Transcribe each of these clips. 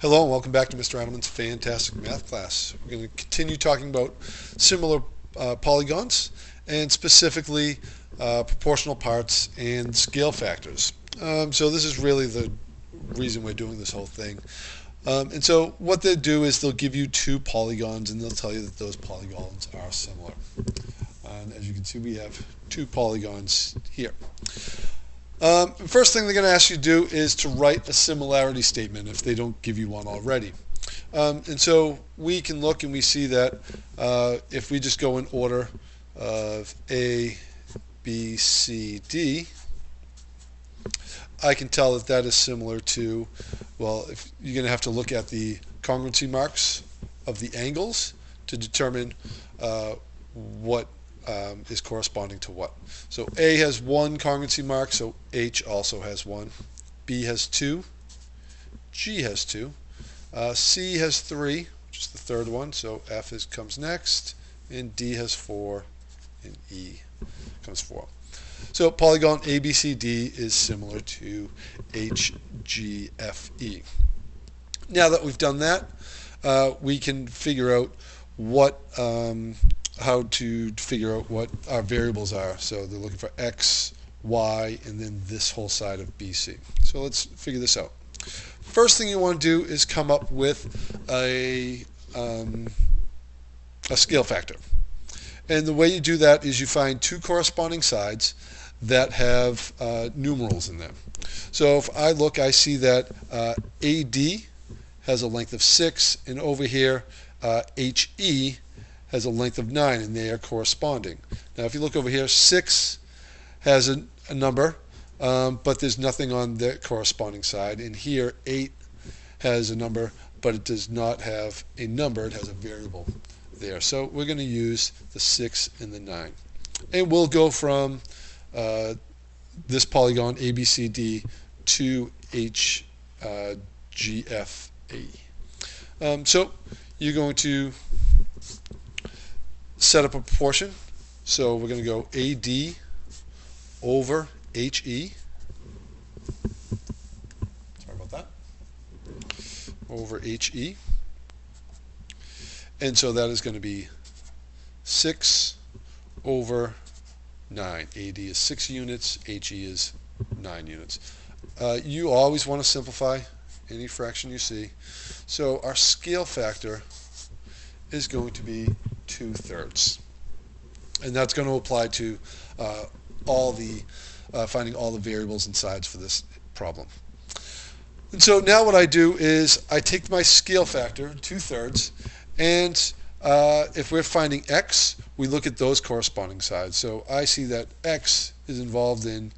Hello and welcome back to Mr. Adelman's fantastic math class. We're going to continue talking about similar polygons and specifically proportional parts and scale factors. So this is really the reason we're doing this whole thing. And so what they do is they'll give you two polygons and they'll tell you that those polygons are similar. And as you can see, we have two polygons here. First thing they're going to ask you to do is to write a similarity statement if they don't give you one already. And so we can look and we see that if we just go in order of A, B, C, D, I can tell that that is similar to, well, if you're going to have to look at the congruency marks of the angles to determine what is corresponding to what. So A has one congruency mark, so H also has one. B has two. G has two. C has three, which is the third one, so F comes next. And D has four, and E comes four. So polygon ABCD is similar to HGFE. Now that we've done that, we can figure out how to figure out what our variables are. So they're looking for X, Y, and then this whole side of BC. So let's figure this out. First thing you want to do is come up with a scale factor. And the way you do that is you find two corresponding sides that have numerals in them. So if I look, I see that AD has a length of 6, and over here HE has a length of 9, and they are corresponding. Now if you look over here, 6 has a number, but there's nothing on the corresponding side, and here 8 has a number, but it does not have a number, it has a variable there. So we're going to use the 6 and the 9. And we'll go from this polygon ABCD to HGFE. So you're going to set up a proportion. So we're going to go AD over HE. Sorry about that. Over HE. And so that is going to be 6 over 9. AD is 6 units, HE is 9 units. You always want to simplify any fraction you see. So our scale factor is going to be 2/3. And that's going to apply to finding all the variables and sides for this problem. And so now what I do is I take my scale factor, 2/3, and if we're finding X, we look at those corresponding sides. So I see that X is involved in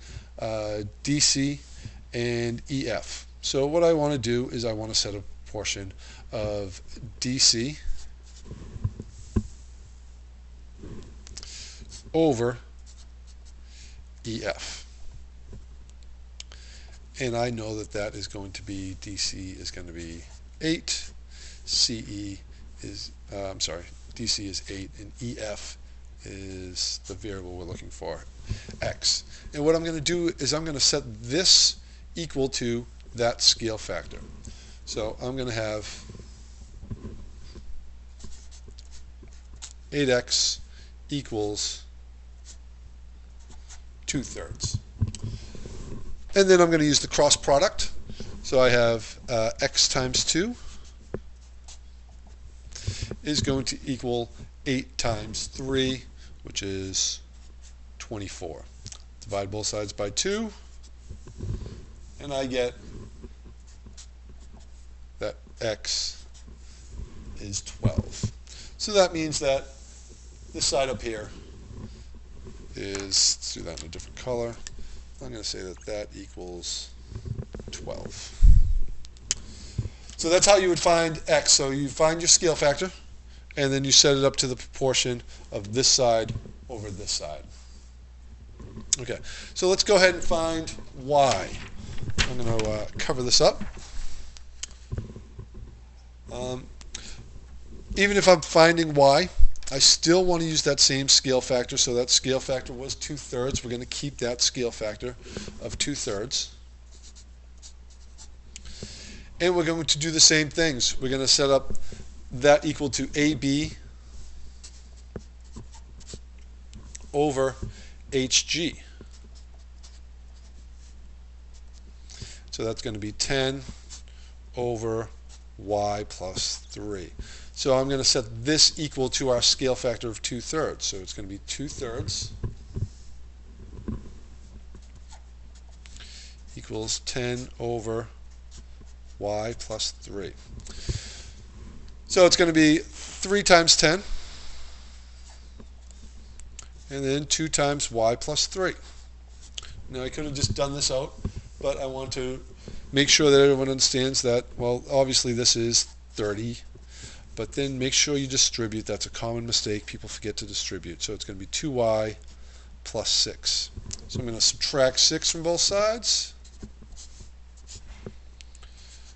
DC and EF. So what I want to do is I want to set a proportion of DC over EF. And I know that that is going to be, DC is going to be 8, CE is, DC is 8, and EF is the variable we're looking for, X. And what I'm going to do is I'm going to set this equal to that scale factor. So I'm going to have 8X equals 2/3. And then I'm going to use the cross product. So I have X times 2 is going to equal 8 times 3, which is 24. Divide both sides by 2, and I get that X is 12. So that means that this side up here is, let's do that in a different color. I'm going to say that that equals 12. So that's how you would find X. So you find your scale factor, and then you set it up to the proportion of this side over this side. Okay, so let's go ahead and find Y. I'm going to cover this up. Even if I'm finding Y, I still want to use that same scale factor. So that scale factor was 2/3. We're going to keep that scale factor of 2/3. And we're going to do the same things. We're going to set up that equal to AB over HG. So that's going to be 10 over y plus 3. So I'm going to set this equal to our scale factor of 2/3. So it's going to be 2/3 equals 10 over y plus 3. So it's going to be 3 times 10, and then 2 times y plus 3. Now I could have just done this out, but I want to make sure that everyone understands that, well, obviously this is 30, but then make sure you distribute. That's a common mistake. People forget to distribute. So it's going to be 2y plus 6. So I'm going to subtract 6 from both sides.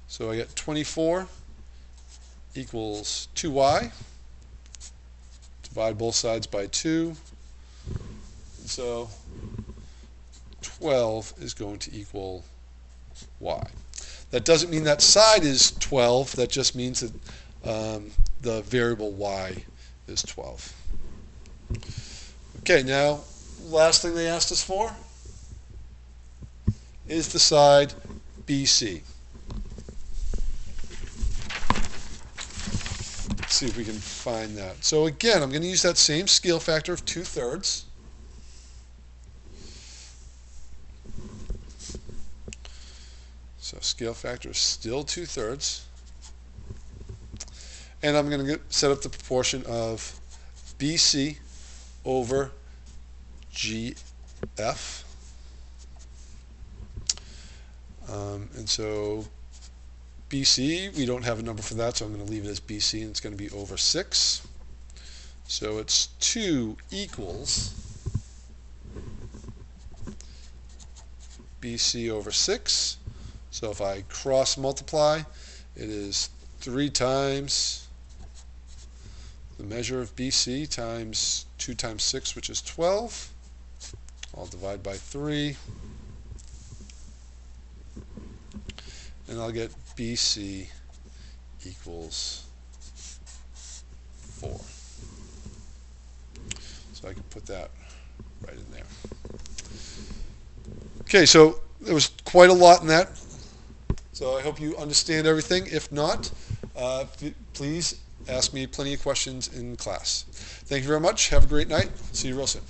So I get 24 equals 2y. Divide both sides by 2. And so 12 is going to equal y. That doesn't mean that side is 12. That just means that the variable y is 12. Okay, now last thing they asked us for is the side BC. Let's see if we can find that. So again, I'm going to use that same scale factor of 2/3. So scale factor is still 2/3. And I'm going to set up the proportion of BC over GF. And so BC, we don't have a number for that, so I'm going to leave it as BC, and it's going to be over 6. So it's 2 equals BC over 6. So if I cross multiply, it is 3 times the measure of BC times 2 times 6, which is 12. I'll divide by 3. And I'll get BC equals 4. So I can put that right in there. Okay, so there was quite a lot in that. So I hope you understand everything. If not, please ask me plenty of questions in class. Thank you very much. Have a great night. See you real soon.